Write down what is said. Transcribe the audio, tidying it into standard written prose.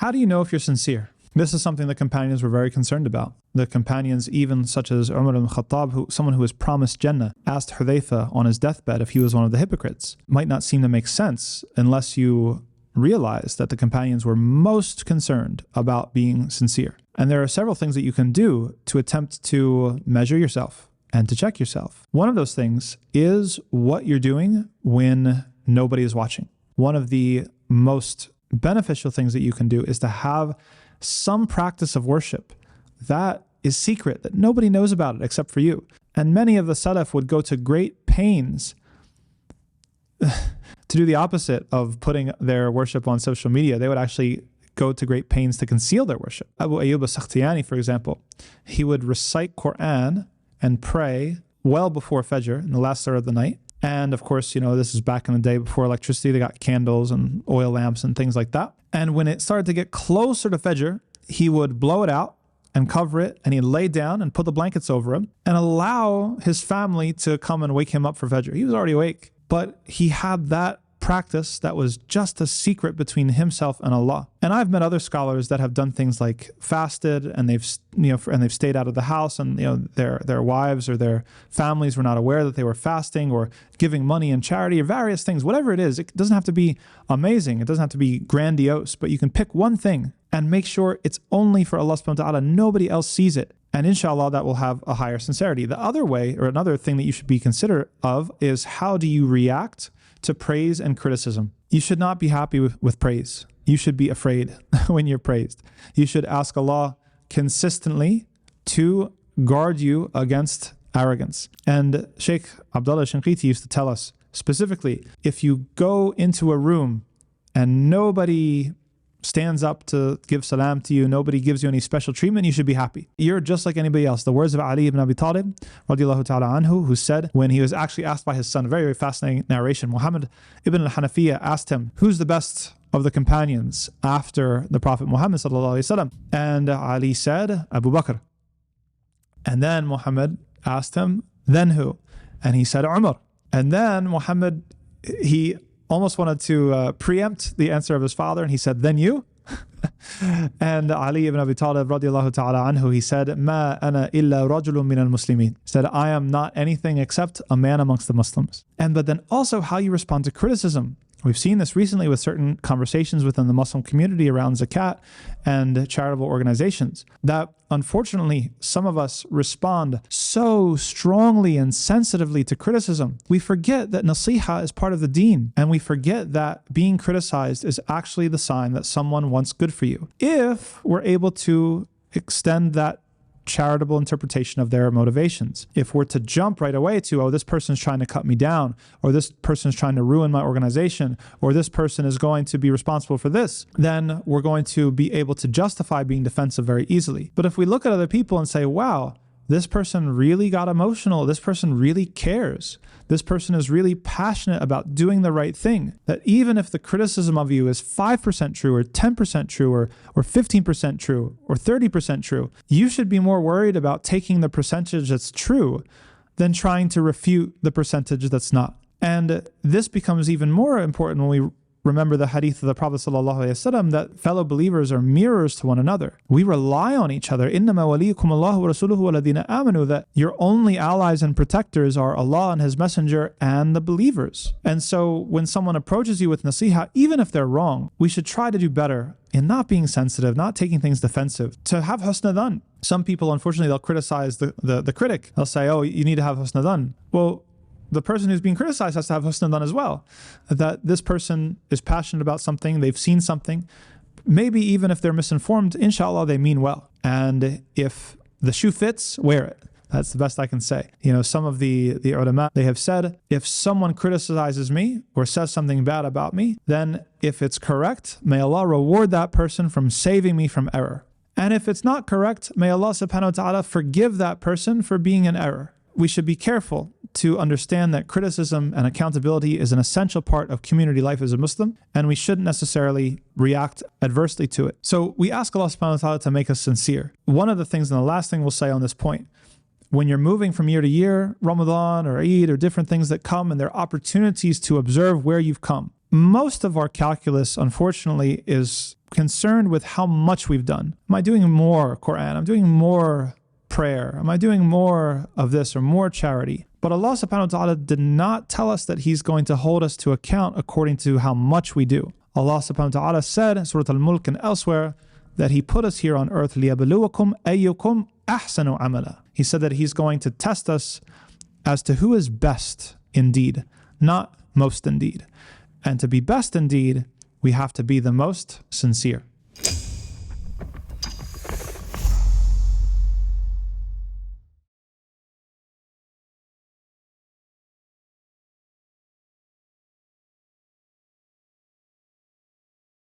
How do you know if you're sincere? This is something the companions were very concerned about. The companions, even such as Umar ibn Khattab, someone who was promised Jannah, asked Hudayfa on his deathbed if he was one of the hypocrites. Might not seem to make sense unless you realize that the companions were most concerned about being sincere. And there are several things that you can do to attempt to measure yourself and to check yourself. One of those things is what you're doing when nobody is watching. One of the most beneficial things that you can do is to have some practice of worship that is secret, that nobody knows about it except for you. And many of the Salaf would go to great pains to do the opposite of putting their worship on social media. They would actually go to great pains to conceal their worship. Abu Ayyub as-Sakhtiyani, for example, he would recite Qur'an and pray well before Fajr in the last third of the night. And of course, this is back in the day before electricity. They got candles and oil lamps and things like that. And when it started to get closer to Fajr, he would blow it out and cover it, and he'd lay down and put the blankets over him and allow his family to come and wake him up for Fajr. He was already awake, but he had that practice that was just a secret between himself and Allah. And I've met other scholars that have done things like fasted, and they've stayed out of the house, and their wives or their families were not aware that they were fasting, or giving money in charity, or various things. Whatever it is, it doesn't have to be amazing, it doesn't have to be grandiose, but you can pick one thing and make sure it's only for Allah subhanahu wa ta'ala. Nobody else sees it. And inshallah, that will have a higher sincerity. The other way, or another thing that you should be considerate of, is how do you react to praise and criticism. You should not be happy with praise. You should be afraid when you're praised. You should ask Allah consistently to guard you against arrogance. And Sheikh Abdullah Shinqiti used to tell us specifically, if you go into a room and nobody stands up to give salam to you, nobody gives you any special treatment, you should be happy. You're just like anybody else. The words of Ali ibn Abi Talib radiallahu ta'ala anhu, who said when he was actually asked by his son, a very, very fascinating narration, Muhammad ibn al-Hanafiya asked him, who's the best of the companions after the Prophet Muhammad sallallahu alaihi wasallam? And Ali said, Abu Bakr. And then Muhammad asked him, then who? And he said, Umar. And then Muhammad, he almost wanted to preempt the answer of his father, and he said, then you? And Ali ibn Abi Talib radiallahu ta'ala anhu, he said, Ma ana illa rajulun min al-muslimin. Said, I am not anything except a man amongst the Muslims. But then also how you respond to criticism. We've seen this recently with certain conversations within the Muslim community around zakat and charitable organizations, that unfortunately some of us respond so strongly and sensitively to criticism. We forget that nasiha is part of the deen, and we forget that being criticized is actually the sign that someone wants good for you, if we're able to extend that charitable interpretation of their motivations. If we're to jump right away to, oh, this person's trying to cut me down, or this person's trying to ruin my organization, or this person is going to be responsible for this, then we're going to be able to justify being defensive very easily. But if we look at other people and say, wow, this person really got emotional, this person really cares, this person is really passionate about doing the right thing, that even if the criticism of you is 5% true, or 10% true, or 15% true, or 30% true, you should be more worried about taking the percentage that's true than trying to refute the percentage that's not. And this becomes even more important when we remember the hadith of the Prophet ﷺ, that fellow believers are mirrors to one another. We rely on each other. إِنَّمَا وَلِيُّكُمُ اللَّهُ وَرَسُولُهُ وَالَّذِينَ آمَنُوا, that your only allies and protectors are Allah and His Messenger and the believers. And so when someone approaches you with nasiha, even if they're wrong, we should try to do better in not being sensitive, not taking things defensive, to have husna dhan. Some people, unfortunately, they'll criticize the critic. They'll say, oh, you need to have husna dhan. Well, the person who's being criticized has to have husna dhan as well. That this person is passionate about something, they've seen something. Maybe even if they're misinformed, inshallah, they mean well. And if the shoe fits, wear it. That's the best I can say. Some of the ulama, they have said, if someone criticizes me or says something bad about me, then if it's correct, may Allah reward that person from saving me from error. And if it's not correct, may Allah subhanahu wa ta'ala forgive that person for being in error. We should be careful to understand that criticism and accountability is an essential part of community life as a Muslim, and we shouldn't necessarily react adversely to it. So we ask Allah subhanahu wa ta'ala to make us sincere. One of the things, and the last thing we'll say on this point, when you're moving from year to year, Ramadan or Eid or different things that come, and there are opportunities to observe where you've come. Most of our calculus, unfortunately, is concerned with how much we've done. Am I doing more Qur'an? I'm doing more prayer? Am I doing more of this or more charity? But Allah subhanahu wa ta'ala did not tell us that He's going to hold us to account according to how much we do. Allah subhanahu wa ta'ala said in Surah Al-Mulk and elsewhere that He put us here on earth لِيَبْلُوَكُمْ أَيُّكُمْ أَحْسَنُ عَمَلًا. He said that He's going to test us as to who is best indeed, not most indeed. And to be best indeed, we have to be the most sincere.